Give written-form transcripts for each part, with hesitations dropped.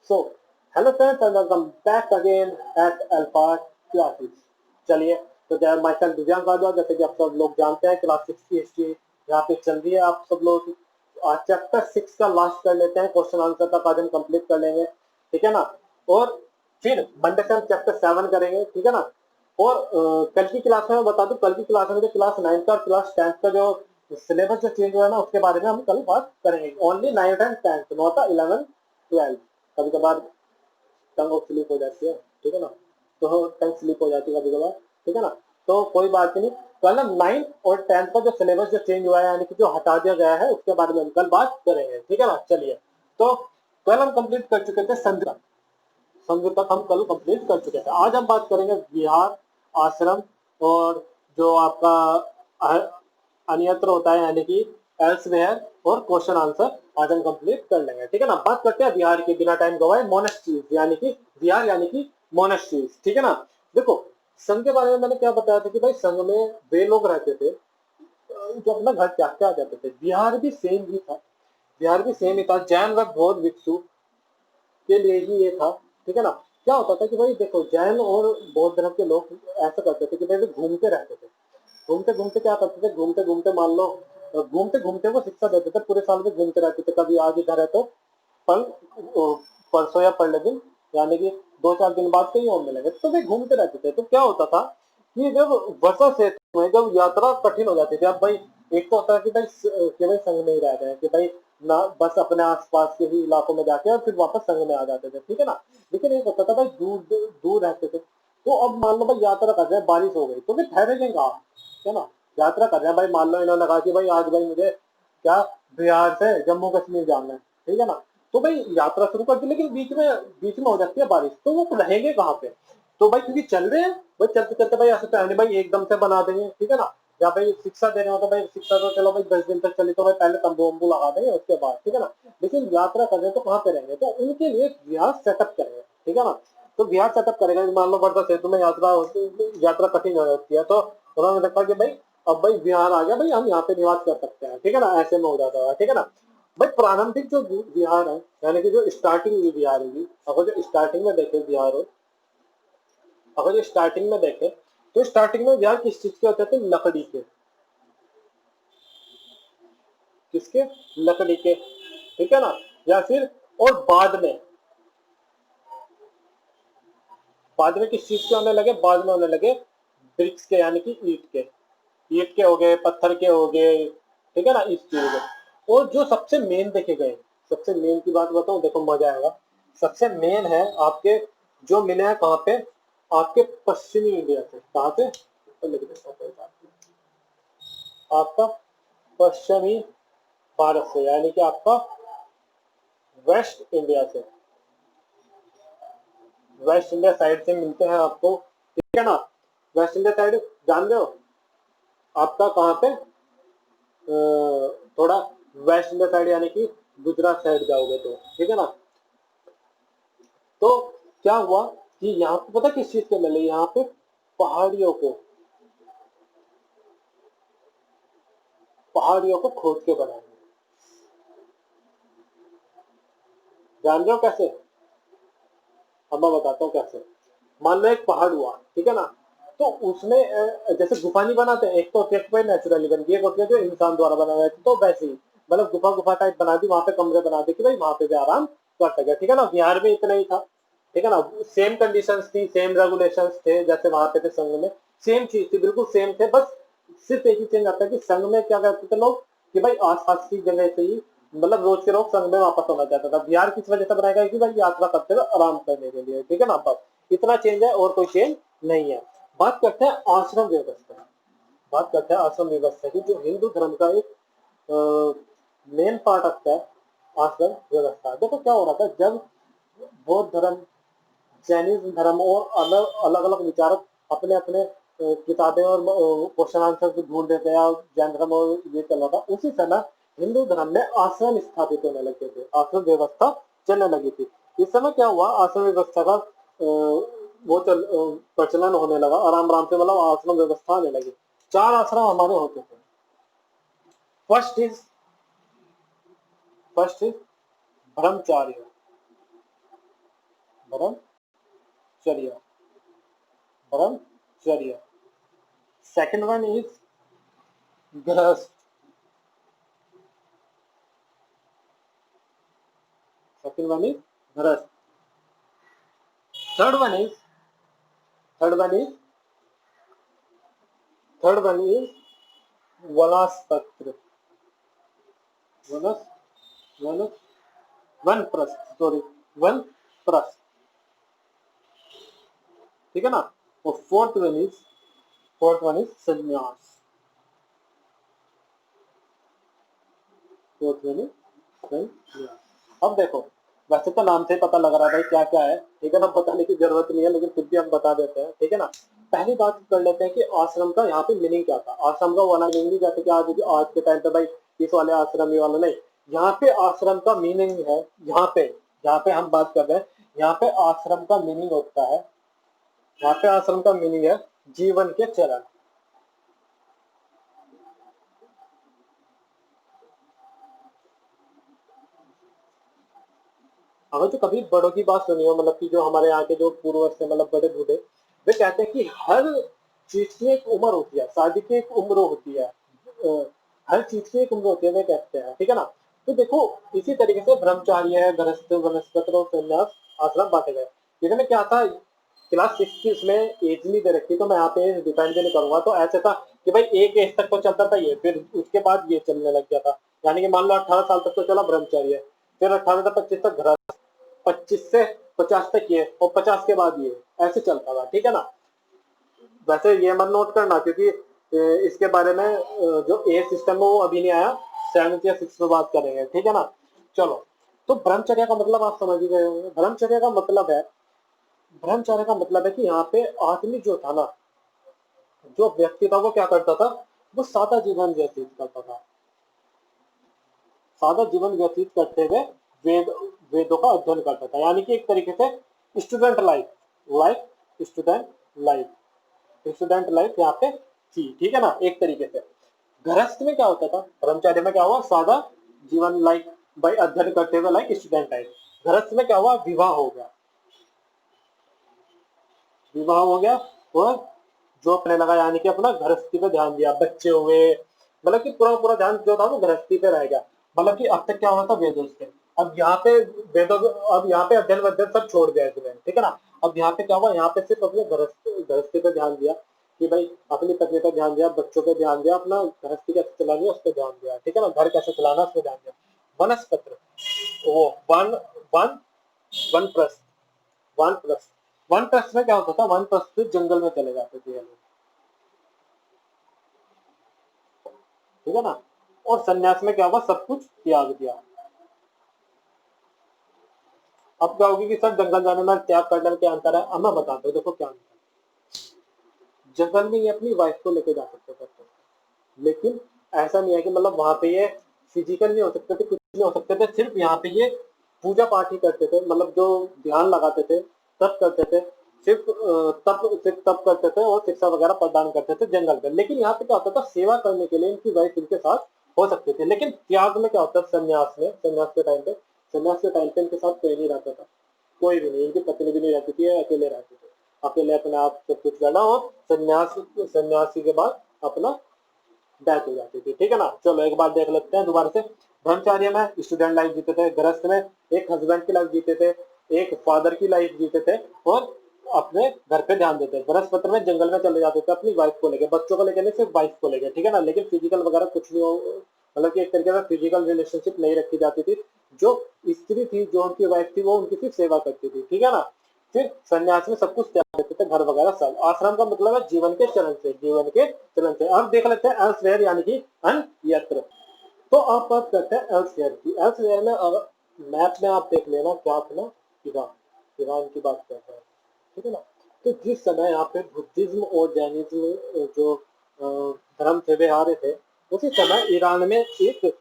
So hello friends and welcome back again at Alpha Classes. चलिए, तो जय my self दिव्यांग भारद्वाज। जैसे कि आप सब लोग जानते हैं, क्लास 6 की हिस्ट्री यहाँ पे चल रही है। आप सब लोग आज चैप्टर 6 का लास्ट कर लेते हैं, क्वेश्चन आंसर तक आज हम कंप्लीट कर लेंगे, ठीक है ना। और फिर मंडे से हम चैप्टर 7 करेंगे, ठीक है ना। और कल की क्लास में मैं बता दूं, कल की क्लास में जो क्लास 9 का और क्लास 10 का जो सिलेबस जो चेंज हुआ है ना, उसके बारे में हम कल बात करेंगे। Only 9 and 10, not 11 12। कभी कभार टंग ऑफ स्लिप हो जाती है, ठीक है ना। तो टंग स्लिप हो जाती है कभी कभार, ठीक है ना। तो कोई बात नहीं। कल हम 9 और 10 का जो सिलेबस जो चेंज हुआ है, यानी कि जो हटा दिया गया है, उसके बारे में हम कल बात करेंगे, ठीक है ना। चलिए, तो कल हम कंप्लीट कर चुके थे संधि तक। संधि तक हम कल कंप्लीट कर चुके थे। आज हम बात करेंगे विहार, आश्रम और जो आपका अन्यत्र होता है, यानी कि एल्सवेयर और क्वेश्चन आंसर आज हम कंप्लीट कर लेंगे, ठीक है ना। बात करते हैं बिहार की, बिना टाइम गवाए, मोनेस्ट्रीज यानी कि बिहार यानी कि मोनेस्ट्रीज, ठीक है ना। देखो, संघ के बारे में मैंने क्या बताया था कि भाई संघ में वे लोग रहते थे जो अपना घर त्याग के आ जाते थे। बिहार भी सेम ही था, बिहार भी सेम ही था। जैन व बौद्ध भिक्षु के लिए ही ये था, ठीक है ना। क्या होता था कि भाई देखो, जैन और बौद्ध धर्म के लोग ऐसा करते थे कि भाई वे घूमते रहते थे। घूमते घूमते क्या करते थे, घूमते घूमते मान लो घूमते घूमते वो शिक्षा देते थे, पूरे साल में घूमते रहते थे। कभी आज इधर है तो कल परसों या पहले दिन, यानी कि 2-4 दिन बाद कहीं और मिलेंगे, तो वे घूमते रहते थे। तो क्या होता था कि जब वर्षा से में जब यात्रा कठिन हो जाती थी, अब भाई एक तो होता है कि भाई केवल संघ में ही रह रहे हैं, कि भाई ना बस अपने आसपास के ही इलाकों में जाके और फिर वापस संघ में आ जाते थे, ठीक है ना। लेकिन एक होता था भाई दूर दूर रहते थे। तो अब मान लो भाई यात्रा कर रहे हैं, बारिश हो गई, तो फिर ठहरेंगे कहाँ, है ना। यात्रा कर रहे हैं भाई, मान लो इन्होंने कहा कि भाई आज भाई मुझे क्या बिहार से जम्मू कश्मीर जाना है, ठीक है ना। तो भाई यात्रा शुरू कर दी, लेकिन बीच में हो जाती है बारिश, तो वो रहेंगे कहाँ पे। तो भाई क्योंकि चल रहे हैं, भाई चलते चलते भाई ऐसे तो है नहीं भाई एकदम से बना देंगे, ठीक है ना। या भाई शिक्षा दे रहे हो तो भाई शिक्षा तो चलो भाई 10 दिन तक चली, तो भाई पहले तंबू वंबू लगा देंगे उसके बाद, ठीक है ना। लेकिन यात्रा कर रहे हैं तो कहाँ पे रहेंगे, तो उनके लिए बिहार सेटअप करेंगे, ठीक है ना। तो बिहार सेटअप करेगा, मान लो वर्धा सेतु में यात्रा कठिन हो जाती है, तो उन्होंने देखा कि भाई अब भाई बिहार आ गया, भाई हम यहाँ पे निवास कर सकते हैं, ठीक है ना। ऐसे में हो जाता है, ठीक है ना। भाई प्रारंभिक जो बिहार है, यानी कि जो स्टार्टिंग हुई बिहार होगी, अगर जो स्टार्टिंग में देखे बिहार हो, अगर जो स्टार्टिंग में देखे, तो स्टार्टिंग में बिहार किस चीज के होते थे, लकड़ी के। किसके, लकड़ी के, ठीक है ना। या फिर और बाद में किस चीज के होने लगे, बाद में होने लगे ब्रिक्स के, यानी कि ईट के। ईट के हो गए, पत्थर के हो गए, ठीक है ना, इस चीज के। और जो सबसे मेन देखे गए, सबसे मेन की बात बताऊं, देखो मजा आएगा। सबसे मेन है आपके, जो मिले हैं कहाँ पे, आपके पश्चिमी इंडिया से। कहाँ से, तो लिख देता हूं आपका पश्चिमी भारत से, यानी कि आपका वेस्ट इंडिया से, वेस्ट इंडिया साइड से मिलते हैं आपको, ठीक है ना। वेस्ट इंडिया साइड जान रहे हो, आपका कहाँ पे थोड़ा वेस्ट इंडिया साइड, यानी कि गुजरात साइड जाओगे तो, ठीक है ना। तो क्या हुआ कि यहाँ पे पता किस चीज के मिले, यहाँ पे पहाड़ियों को खोद के बनाए। जान रहे हो कैसे, अब मैं बताता हूँ कैसे। मान लो एक पहाड़ हुआ, ठीक है ना। तो उसमें जैसे गुफा नहीं बनाते, एक तो होती है नेचुरली बन गई, एक होती है जो इंसान द्वारा बनाया है, तो वैसे ही मतलब गुफा गुफा टाइप बना दी, वहां पे कमरे बना दी कि भाई वहां पे भी आराम कर सके, ठीक है ना। बिहार में इतना ही था, ठीक है ना। सेम कंडीशंस थी, सेम रेगुलेशंस थे, जैसे वहां पे थे संघ में। सेम चीज थी, बिल्कुल सेम थे, बस सिर्फ एक ही चेंज आता है कि संघ में क्या करते थे लोग कि भाई आसपास की जगह से ही, मतलब रोज के रोज संघ में वापस होना चाहता था। बिहार किस वजह से बनाया गया कि भाई यात्रा करते हुए आराम करने के लिए, ठीक है ना। बस इतना चेंज है, और कोई चेंज नहीं है। बात करते हैं आश्रम व्यवस्था, बात करते हैं आश्रम व्यवस्था की, जो हिंदू धर्म का एक मेन पार्ट रखता है। आश्रम व्यवस्था, देखो क्या हो रहा था जब बौद्ध धर्म, जैनिज्म धर्म और अलग अलग विचारक अपने अपने किताबें और क्वेश्चन आंसर ढूंढ देते हैं, जैन धर्म और ये चल रहा था, उसी समय हिंदू धर्म में आश्रम स्थापित होने लगे थे, आश्रम व्यवस्था चलने लगी थी। इस समय क्या हुआ, आश्रम व्यवस्था का वो प्रचलन होने लगा आराम आराम से, मतलब आश्रम व्यवस्था आने लगी। 4 आश्रम हमारे होते थे। First is, first is brahmacharya, brahmacharya, brahmacharya. Second one is grihastha, second one is grihastha. Third one is third one is third one is वनस्पत्र, वनस वनस वनप्रस्थ, सॉरी वनप्रस्थ, ठीक है ना। और fourth one is sanyasa, fourth one is sanyasa. अब देखो, वैसे तो नाम से पता लग रहा है भाई क्या क्या है, ठीक है ना, बताने की जरूरत नहीं है, लेकिन फिर भी हम बता देते हैं, ठीक है ना। पहली बात कर लेते हैं कि आश्रम का यहाँ पे मीनिंग क्या था। आश्रम का वाला मीनिंग नहीं, जैसे कि आज के टाइम पे भाई इस वाले आश्रम, ये वाला नहीं। यहाँ पे आश्रम का मीनिंग है, यहाँ पे हम बात कर रहे हैं, यहाँ पे आश्रम का मीनिंग होता है, यहाँ पे आश्रम का मीनिंग है जीवन के चरण। अगर जो कभी बड़ों की बात सुनी हो, मतलब कि जो हमारे यहाँ के जो पूर्वज से, मतलब बड़े बूढ़े, वे कहते हैं कि हर चीज की एक उम्र होती है, शादी की एक उम्र होती है, हर चीज की एक उम्र होती है, वे कहते हैं, ठीक है ना। तो देखो, इसी तरीके से ब्रह्मचार्य है, गृहस्थ, वनस्पति और संन्यास आश्रम बांटे गए। जैसे में क्या था, क्लास 6 की उसमें एज नहीं दे रखी, तो मैं यहाँ पे डिपेंड भी नहीं करूंगा। तो ऐसे था कि भाई एक एज तक तो चलता था ये, फिर उसके बाद ये चलने लग गया था। यानी कि मान लो 18 साल तक तो चला ब्रह्मचार्य, फिर 18 से 25 तक घर, 25 से 50 तक ये, और 50 के बाद ये, ऐसे चलता था, ठीक है ना। वैसे ये मत नोट करना, क्योंकि इसके बारे में जो एज सिस्टम है वो अभी नहीं आया, 7th या 6th में बात करेंगे, ठीक है ना। चलो, तो ब्रह्मचर्य का मतलब आप समझ ही गए होंगे। ब्रह्मचर्य का मतलब है कि यहाँ पे आदमी जो था ना, जो व्यक्ति था, वो क्या करता था, वो सादा जीवन व्यतीत करता था। सादा जीवन व्यतीत करते हुए वेद वेदों का अध्ययन करता था, यानी कि एक तरीके से student life, student student life यहाँ पे थी, ठीक है ना, एक तरीके से। गृहस्थ में क्या होता था, ब्रह्मचर्य में क्या हुआ, सादा जीवन लाइक भाई अध्ययन करते हुए लाइक स्टूडेंट लाइफ। गृहस्थ में क्या हुआ, विवाह हो गया, विवाह हो गया, और जो अपने लगा, यानी कि अपना गृहस्थी पे ध्यान दिया, बच्चे हुए, मतलब कि पूरा पूरा ध्यान जो था वो गृहस्थी पे रह गया। मतलब कि अब तक क्या हुआ था, वेदों से, अब यहाँ पे वेदों, अब यहाँ पे अध्ययन वध्ययन सब छोड़ दिया इसने, ठीक है ना। अब यहाँ पे क्या हुआ, यहाँ पे सिर्फ अपने गृहस्थी पे ध्यान दिया, कि भाई अपनी पत्नी पे ध्यान दिया, बच्चों पे ध्यान दिया, अपना गृहस्थी कैसे चलानी है उस पर ध्यान दिया, ठीक है ना, घर कैसे चलाना उस पर ध्यान दिया। वनस्पत्र, वो वन वन वन प्रस्थ, वानप्रस्थ, वानप्रस्थ में क्या होता था, वानप्रस्थ जंगल में चले जाते थे ये लोग, ठीक है ना। और सन्यास में क्या हुआ, सब कुछ त्याग दिया। अब क्या होगी कि सर जंगल जाने में त्याग करने में क्या अंतर है, अब मैं बताता हूँ, देखो क्या अंतर है। जंगल में ये अपनी वाइफ को लेके जा सकते थे, लेकिन ऐसा नहीं है कि मतलब वहां पे ये फिजिकल नहीं हो सकते थे, कुछ नहीं हो सकते थे, सिर्फ यहाँ पे ये पूजा पाठ ही करते थे, मतलब जो ध्यान लगाते थे, तप करते थे, सिर्फ तप करते थे, और शिक्षा वगैरह प्रदान करते थे जंगल में। लेकिन यहाँ पे क्या होता था, सेवा करने के लिए इनकी वाइफ इनके साथ हो सकती थी। लेकिन त्याग में क्या होता है, संन्यास के टाइम पे इनके साथ कोई नहीं रहता था, कोई भी नहीं, इनकी पत्नी भी नहीं रहती थी, अकेले रहते थे, अकेले अपने आप सब कुछ करना, और सन्यासी के बाद अपना डेथ हो जाती थी, ठीक है ना। चलो एक बार देख लेते हैं दोबारा से। ब्रह्मचार्य में स्टूडेंट लाइफ जीते थे, गृहस्थ में एक हस्बैंड की लाइफ जीते थे, एक फादर की लाइफ जीते थे, और अपने घर पे ध्यान देते थे। बृहस्पति में जंगल में चले जाते थे अपनी वाइफ को लेके, बच्चों को लेके नहीं, सिर्फ वाइफ को लेके, ठीक है ना। लेकिन फिजिकल वगैरह कुछ नहीं हो, मतलब कि एक तरीके से फिजिकल रिलेशनशिप नहीं रखी जाती थी। जो स्त्री थी, जो उनकी वाइफ थी, वो उनकी सिर्फ सेवा करती थी, ठीक है ना। फिर सन्यास में सब कुछ त्याग देते थे, घर वगैरह सब। आश्रम का मतलब है जीवन के चरण से, जीवन के चरण से। अब देख लेते हैं एल्सवेयर, यानी कि अन्यत्र। तो आप बात करते हैं एल्सवेयर की। एल्सवेयर में मैप में आप देख लेना क्या अपना ईरान, ईरान की बात करते हैं, ठीक है ना। तो जिस समय यहाँ पे बुद्धिज्म और जैनिज्म जो धर्म थे वे आ रहे थे, उसी समय ईरान में एक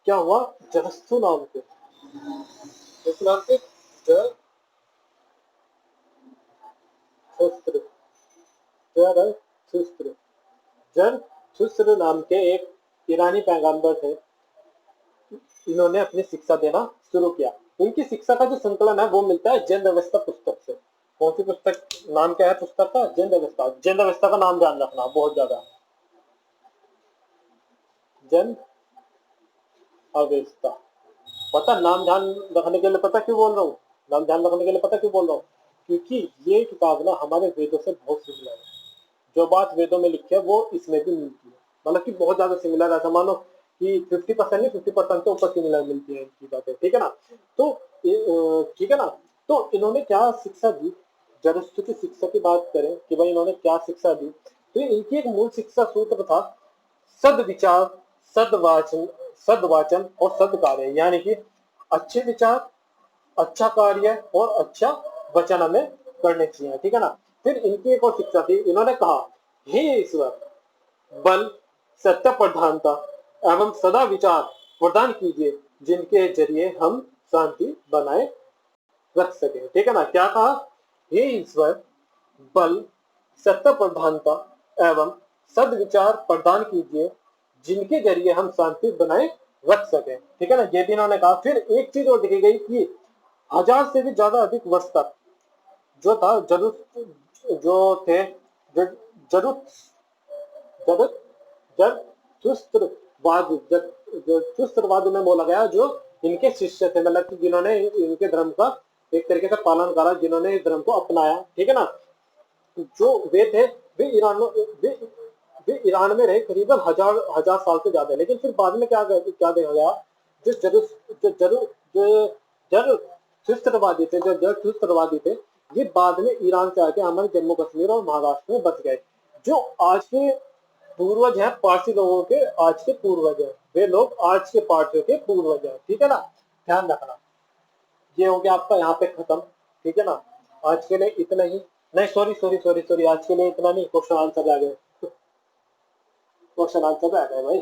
क्या हुआ, जरस्तु नाम के, इस नाम से जरथुस्त्र, जरथुस्त्र, जरथुस्त्र नाम के एक ईरानी पैगंबर थे। इन्होंने अपनी शिक्षा देना शुरू किया। इनकी शिक्षा का जो संकलन है वो मिलता है जैन व्यवस्था पुस्तक से। कौन सी पुस्तक, नाम क्या है पुस्तक का? जैन व्यवस्था। जैन व्यवस्था का नाम ध्यान रखना बहुत ज्यादा, जैन अवस्था। पता नाम ध्यान रखने के लिए पता क्यों बोल रहा हूँ, नाम ध्यान रखने के लिए पता क्यों बोल रहा हूँ, क्योंकि ये किताब ना हमारे वेदों से बहुत सिमिलर है। जो बात वेदों में लिखी है वो इसमें भी मिलती है, मतलब कि बहुत ज्यादा सिमिलर है। ऐसा मानो कि 50% नहीं 50% से ऊपर सिमिलर मिलती है इनकी बातें, ठीक है ना। तो ठीक है ना। तो इन्होंने क्या शिक्षा दी, जरस्तु की शिक्षा की बात करें कि भाई इन्होंने क्या शिक्षा दी, तो इनकी एक मूल शिक्षा सूत्र था सदविचार, सदवाचन, सदवाचन और सदकार्य, यानी कि अच्छे विचार, अच्छा कार्य और अच्छा वचन हमें करने चाहिए, ठीक है ना। फिर इनकी एक और शिक्षा थी, इन्होंने कहा हे ईश्वर, बल, सत्य प्रधानता एवं सदा विचार प्रदान कीजिए जिनके जरिए हम शांति बनाए रख सके, ठीक है ना। क्या कहा? हे ईश्वर, बल, सत्य प्रधानता एवं सदविचार प्रदान कीजिए जिनके जरिए हम शांति बनाए रख सके, ठीक है ना। ये भी इन्होंने कहा। फिर एक चीज और लिखी गई कि 1000 से भी ज्यादा अधिक वर्ष तक जो था जरूर जो थे जरूर जरूर जरथुस्त्रवाद, जरथुस्त्रवाद में बोला गया, जो इनके शिष्य थे, मतलब कि जिन्होंने इनके धर्म का एक तरीके से पालन करा, जिन्होंने इस धर्म को अपनाया, ठीक है ना। जो वे थे वे वे ईरान में रहे करीबन हजार हजार साल से ज्यादा। लेकिन फिर बाद में क्या देखा गया, जो जरूर जो जरूर जो जरथुस्त्रवादी थे, जो जरथुस्त्रवादी थे, ये बाद में ईरान से आके हमारे जम्मू कश्मीर और महाराष्ट्र में बच गए। जो आज के पूर्वज हैं पारसी लोगों के, आज के पूर्वज हैं वे लोग, आज के पारसियों के पूर्वज हैं, ठीक है ना। ध्यान रखना। ये हो गया आपका यहाँ पे खत्म, ठीक है ना। आज के लिए इतना ही, नहीं सॉरी सॉरी सॉरी सॉरी, आज के लिए इतना नहीं, क्वेश्चन आंसर आ गए, क्वेश्चन आंसर आ गए भाई,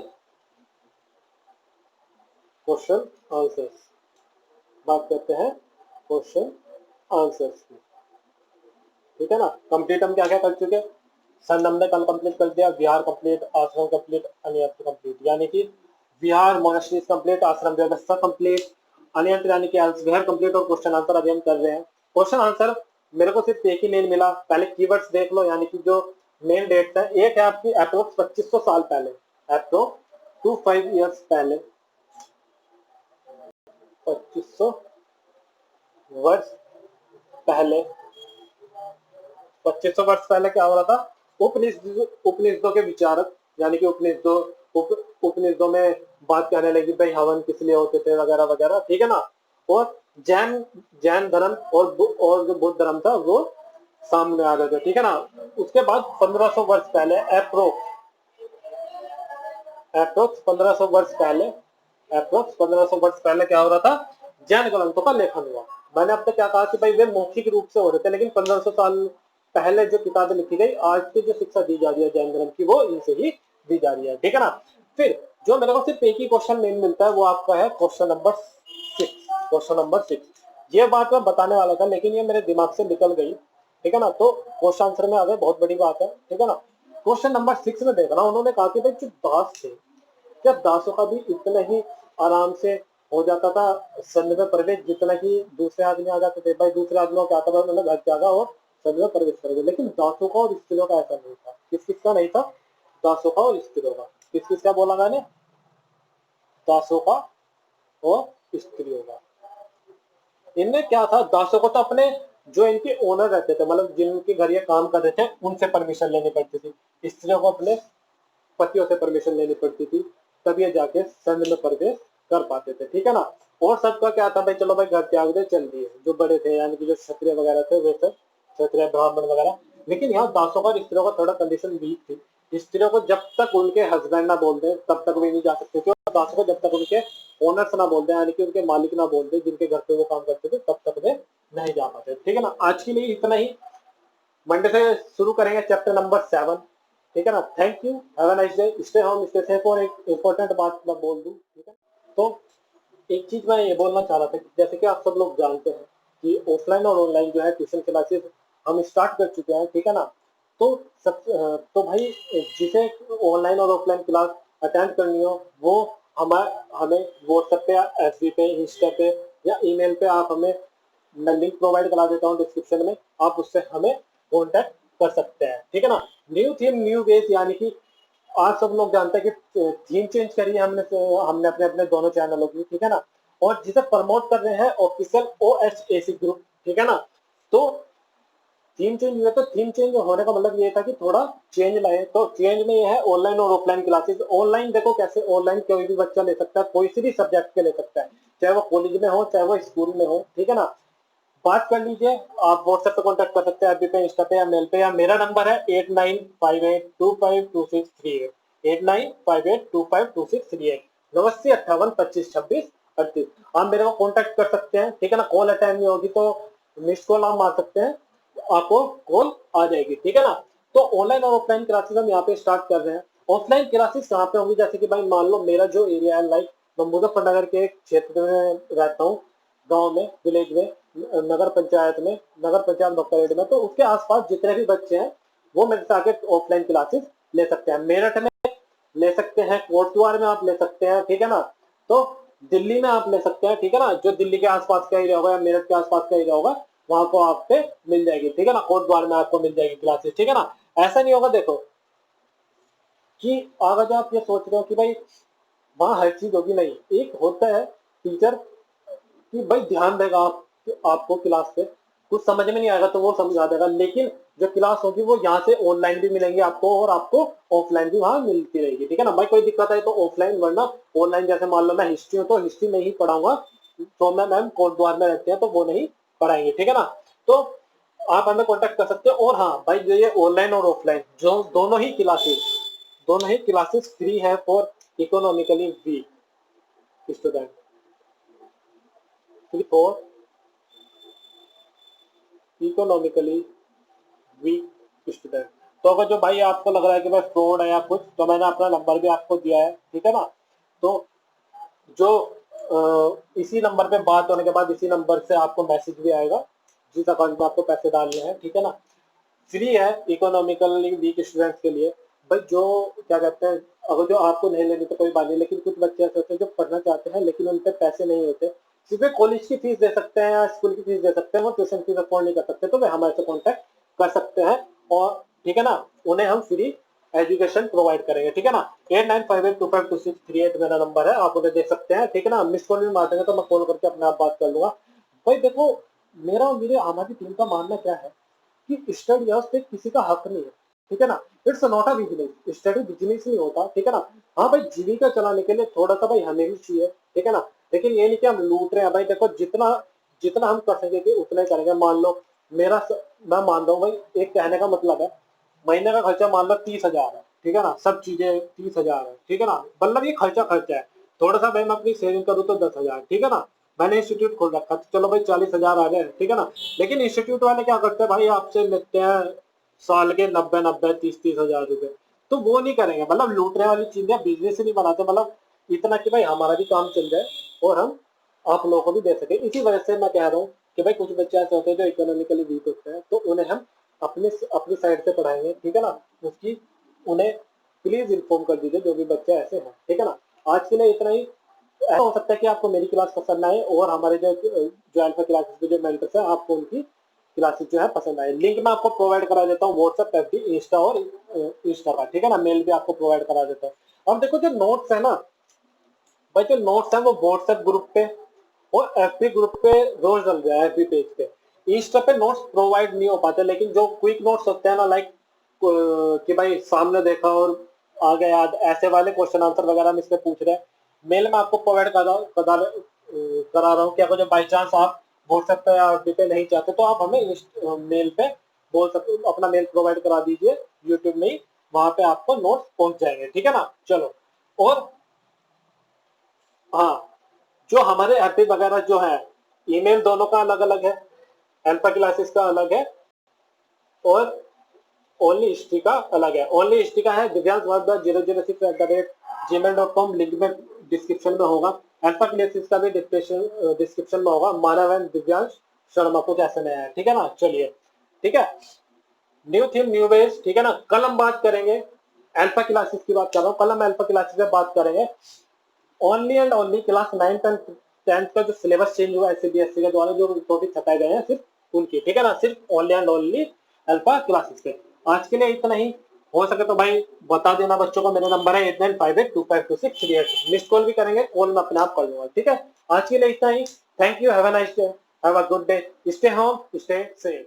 क्वेश्चन आंसर्स बात करते हैं, क्वेश्चन आंसर्स की, ठीक है ना। कंप्लीट हम क्या क्या कर चुके, सन हमने कल कंप्लीट कर दिया, विहार कंप्लीट, आश्रम कंप्लीट, अन्यत्र कंप्लीट, यानी कि विहार मोनेस्ट्रीज कंप्लीट, आश्रम व्यवस्था कंप्लीट, अन्यत्र यानी कि विहार कंप्लीट, और क्वेश्चन आंसर अभी हम कर रहे हैं। क्वेश्चन आंसर मेरे को सिर्फ एक ही मेल मिला, पहले कीवर्ड्स देख लो, यानी कि जो मेन डेट्स है, एक है आपकी अप्रोक्स 2500 साल पहले, अप्रोक्स 25 ईयर्स पहले, 2500 वर्ष पहले, 2500 वर्ष पहले क्या हो रहा था, उपनिषदों के विचारक, यानी कि उपनिषदों में बात कहने लगी भाई हवन किस लिए होते थे वगैरह वगैरह, ठीक है ना। और जैन जैन धर्म और जो बुद्ध धर्म था वो सामने आ गए थे, ठीक है ना। उसके बाद 1500 वर्ष पहले अप्रोक्स 1500 वर्ष पहले, अप्रोक्स 1500 वर्ष पहले क्या हो रहा था, जैन ग्रंथों का लेखन हुआ। मैंने अब तक क्या कहा कि भाई वे मौखिक रूप से हो रहे थे, लेकिन 1500 साल पहले जो किताबें लिखी गई, आज की जो शिक्षा दी जा रही है जैन धर्म की, वो इनसे ही दी जा रही है, ठीक है ना। फिर जो मेरे को सिर्फ एक ही क्वेश्चन मेन मिलता है वो आपका है क्वेश्चन नंबर 6, क्वेश्चन नंबर 6। ये बात मैं बताने वाला था लेकिन ये मेरे दिमाग से निकल गई, ठीक है ना। तो क्वेश्चन आंसर में आ गए, बहुत बड़ी बात है, ठीक है ना। क्वेश्चन नंबर 6 में देख रहा हूं, उन्होंने कहा कि भाई जो दास थे, क्या दासों का भी इतना ही आराम से हो जाता था सैन्य में प्रवेश जितना कि दूसरे आदमी आ जाते थे? भाई दूसरे आदमियों क्या आता था, उन्होंने घर जागा और सैन्य में प्रवेश कर दिया, लेकिन दासों का और स्त्रियों का ऐसा नहीं था। किस किसका नहीं था? दासों का और स्त्रियों का। किस किसका बोला मैंने? दासों का और स्त्रियों का। इनमें क्या था, दासों को तो अपने जो इनके ओनर रहते थे, मतलब जिनके घर ये काम कर रहे थे, उनसे परमिशन लेनी पड़ती थी। स्त्रियों को अपने पतियों से परमिशन लेनी पड़ती थी, तब ये जाके संघ में प्रवेश कर पाते थे, ठीक है ना। और सबका क्या था भाई, चलो भाई घर त्याग दे चल दिए, जो बड़े थे यानी कि जो क्षत्रिय वगैरह थे वे सब, क्षत्रिय ब्राह्मण वगैरह। लेकिन यहाँ दासों का और स्त्रियों का थोड़ा कंडीशन वीक थी। स्त्रियों को जब तक उनके हस्बैंड ना बोल दे तब तक वे नहीं जा सकते थे, और दासों को जब तक उनके ओनर्स ना बोल दे, यानी कि उनके मालिक ना बोल दे जिनके घर पे वो काम करते थे, तब तक वे नहीं जा पाते, ठीक है ना। आज के लिए इतना ही, मंडे से शुरू करेंगे चैप्टर नंबर 7, ठीक है ना। Thank you, have a nice day, stay home stay safe. और एक इंपॉर्टेंट बात मैं बोल दूं, ठीक है। तो एक चीज मैं ये बोलना चाह रहा था कि जैसे कि आप सब लोग जानते हैं कि ऑफलाइन और ऑनलाइन जो है ट्यूशन क्लासेस हम स्टार्ट कर चुके हैं, ठीक है ना। तो तो भाई जिसे ऑनलाइन और ऑफलाइन क्लास अटेंड करनी हो वो हमें व्हाट्सएप पे, एफबी पे, इंस्टा पे या ईमेल पे आप हमें, मैं लिंक प्रोवाइड करा देता हूँ डिस्क्रिप्शन में, आप उससे हमें कॉन्टेक्ट कर सकते हैं, ठीक है ना। न्यू थीम न्यू वेज, यानी कि आज सब लोग जानते हैं कि थीम चेंज करी है हमने हमने अपने अपने दोनों चैनलों की, ठीक है ना। और जिसे प्रमोट कर रहे हैं ऑफिशियल OHAC ग्रुप, ठीक है ना। तो थीम चेंज हुआ, तो थीम चेंज होने का मतलब ये था कि थोड़ा चेंज लाए। तो चेंज में ये है ऑनलाइन और ऑफलाइन क्लासेस। ऑनलाइन देखो कैसे, ऑनलाइन कोई भी बच्चा ले सकता है, कोई सी भी सब्जेक्ट के ले सकता है, चाहे वो कॉलेज में हो चाहे वो स्कूल में हो, ठीक है ना। बात कर लीजिए, आप व्हाट्सएप पे कॉन्टेक्ट कर सकते हैं, एफबी पे, इंस्टा पे या मेल पे, या मेरा नंबर है 8958252638, 8958252638, 8958252638। आप मेरे को कॉन्टेक्ट कर सकते हैं, ठीक है ना। कॉल अटेंड नहीं होगी तो मिस कॉल आप मार सकते हैं, आपको कॉल आ जाएगी, ठीक है ना। तो ऑनलाइन और ऑफलाइन क्लासेस हम यहाँ पे स्टार्ट कर रहे हैं। ऑफलाइन क्लासेस कहाँ पे होंगी, जैसे कि भाई मान लो मेरा जो एरिया है, लाइक मैं मुजफ्फरनगर के एक क्षेत्र में रहता हूँ, गांव में, विलेज में, नगर पंचायत में, नगर पंचायत नौकरेड में, तो उसके आसपास जितने भी बच्चे हैं वो मेरे से आके ऑफलाइन क्लासेस ले सकते हैं। मेरठ में ले सकते हैं, कोटद्वार में आप ले सकते हैं, ठीक है ना। तो दिल्ली में आप ले सकते हैं, ठीक है ना। जो दिल्ली के आसपास का एरिया होगा या मेरठ के आसपास का एरिया होगा, वहां को आप पे मिल जाएगी, ठीक है ना। कोटद्वार में आपको मिल जाएगी क्लासेस, ठीक है ना। ऐसा नहीं होगा देखो कि अगर आप ये सोच रहे हो कि भाई वहां हर चीज होगी, नहीं। एक होता है टीचर कि भाई ध्यान देगा आप, आपको क्लास पे कुछ समझ में नहीं आएगा तो वो समझा देगा, लेकिन जो क्लास होगी वो यहाँ से ऑनलाइन भी मिलेंगे आपको और आपको ऑफलाइन भी वहां मिलती रहेगी, ठीक है ना। भाई कोई दिक्कत है तो ऑफलाइन, वरना ऑनलाइन जैसे मान लो मैं हिस्ट्री हूँ तो हिस्ट्री में ही पढ़ाऊंगा, तो मैम कोटद्वार में रहते हैं तो वो नहीं पढ़ाएंगे, ठीक है ना। तो आप हमें कॉन्टेक्ट कर सकते हो। और हाँ भाई, जो ये ऑनलाइन और ऑफलाइन जो दोनों ही क्लासेस फ्री है for economically weak student, free for economically weak student. तो अगर जो भाई आपको लग रहा है कि भाई फ्रॉड है या कुछ, तो मैंने अपना नंबर भी आपको दिया है, ठीक है ना। तो जो इसी नंबर पे बात होने के बाद इसी नंबर से आपको मैसेज भी आएगा जिस अकाउंट में आपको पैसे डालने हैं, ठीक है ना। फ्री है इकोनॉमिकली वीक स्टूडेंट्स के लिए। भाई जो क्या कहते हैं, अगर जो आपको नहीं लेनी तो कोई बात नहीं, लेकिन कुछ बच्चे ऐसे होते हैं जो पढ़ना चाहते हैं लेकिन उन पे पैसे नहीं होते, सिर्फ कॉलेज की फीस दे सकते हैं या स्कूल की फीस दे सकते हैं, वो ट्यूशन फीस अफोर्ड नहीं कर सकते, तो वे हमारे से कॉन्टेक्ट कर सकते हैं। और ठीक है ना, उन्हें हम फ्री एजुकेशन प्रोवाइड करेंगे, ठीक है ना। 8958252638 मेरा नंबर है, आप उन्हें देख सकते हैं, ठीक है ना। मिस कॉल भी मार देंगे तो मैं कॉल करके अपने आप बात कर लूंगा। भाई देखो, हमारी टीम का मानना क्या है कि स्टडी हाउस पे किसी का हक नहीं है, ठीक है ना। It's not a business, study business नहीं होता, ठीक है ना। हाँ भाई, जीविका चलाने के लिए थोड़ा सा भाई हमें भी चाहिए, ठीक है ना। लेकिन ये नहीं कि हम लूट रहे हैं। भाई देखो, जितना जितना हम कर सकेंगे उतना ही करेंगे। मान लो मैं मान रहा हूँ भाई, एक कहने का मतलब है महीने का खर्चा मान लो 30,000 है, ठीक है ना। सब चीजें 30,000 है, ठीक है ना। मतलब ये खर्चा है। थोड़ा सा भाई मैं अपनी सेविंग करूँ तो 10,000, ठीक है ना। मैंने इंस्टीट्यूट खोल रखा तो चलो भाई 40,000 आ गए, ठीक है ना। लेकिन इंस्टीट्यूट वाले क्या करते हैं भाई, आपसे लेते हैं साल के 90-90 30-30 हजार रुपए, तो वो नहीं करेंगे। मतलब लूटने वाली चीजें बिजनेस ही नहीं बनाते, मतलब इतना कि भाई हमारा भी काम चल जाए और हम आप लोगों को भी दे सके। इसी वजह से मैं कह रहा हूँ कि भाई कुछ बच्चे ऐसे होते हैं जो इकोनॉमिकली वीक होते हैं, तो उन्हें हम अपनी अपनी साइड से पढ़ाएंगे, ठीक है ना। उसकी उन्हें प्लीज इन्फॉर्म कर दीजिए जो भी बच्चे ऐसे हैं, ठीक है ना। आज के लिए इतना ही। ऐसा हो सकता है कि आपको मेरी क्लास पसंद आए और हमारे जो अल्फा क्लासेस के जो मेंटर्स हैं आपको उनकी क्लासेस जो है पसंद आए। लिंक मैं आपको प्रोवाइड करा देता हूँ व्हाट्सएप, एफबी, इंस्टा और इंस्टा का, ठीक है ना। मेल भी आपको प्रोवाइड करा देता हूँ। अब देखो जो नोट्स है ना भाई, जो नोट्स है वो व्हाट्सएप ग्रुप पे और एफबी ग्रुप पे रोज डल रहा है, एफबी पेज पे। इंस्टा पे नोट्स प्रोवाइड नहीं हो पाते, लेकिन जो क्विक नोट्स होते हैं ना, लाइक कि भाई सामने देखा और आ गया याद, ऐसे वाले क्वेश्चन आंसर वगैरह हम इसमें पूछ रहे हैं, मेल में आपको प्रोवाइड करा रहा हूँ कि अगर बाई चांस आप व्हाट्सएप पे या एफबी पे नहीं चाहते तो आप हमें मेल पे बोल सकते, अपना मेल प्रोवाइड करा दीजिए यूट्यूब में ही, वहां पे आपको नोट्स पहुंच जाएंगे, ठीक है ना। चलो, और हाँ, जो हमारे एफबी वगैरह जो है, ईमेल दोनों का अलग अलग है, अल्फा क्लासेस का अलग है और ओनली हिस्ट्री का अलग है। ओनली हिस्ट्री का है दिव्यांश भारद्वाज 006@gmail.com, लिंक में डिस्क्रिप्शन में होगा। अल्फा क्लासेस का भी डिस्क्रिप्शन में होगा। मानव एंड दिव्यांश शर्मा कुछ ऐसे में है, ठीक है ना। चलिए, ठीक है। न्यू थीम न्यू बेस, ठीक है ना। कल हम बात करेंगे अल्फा क्लासेस की, बात कर रहा हूँ, कल हम अल्फा क्लासेस में बात करेंगे only and only class 9th and 10th का जो सिलेबस चेंज हुआ है सीबीएसई के द्वारा, जो टॉपिक छपाए गए हैं सिर्फ उनकी, ठीक है ना, सिर्फ only and only alpha classes के। आज के लिए इतना ही। हो सके तो भाई बता देना बच्चों को, मेरा नंबर है 8958252638। मिस कॉल भी करेंगे, कॉल मैं अपने आप कर लूंगा, ठीक है। आज के लिए इतना ही। Thank you, have a nice day, have a good day, stay home, stay safe.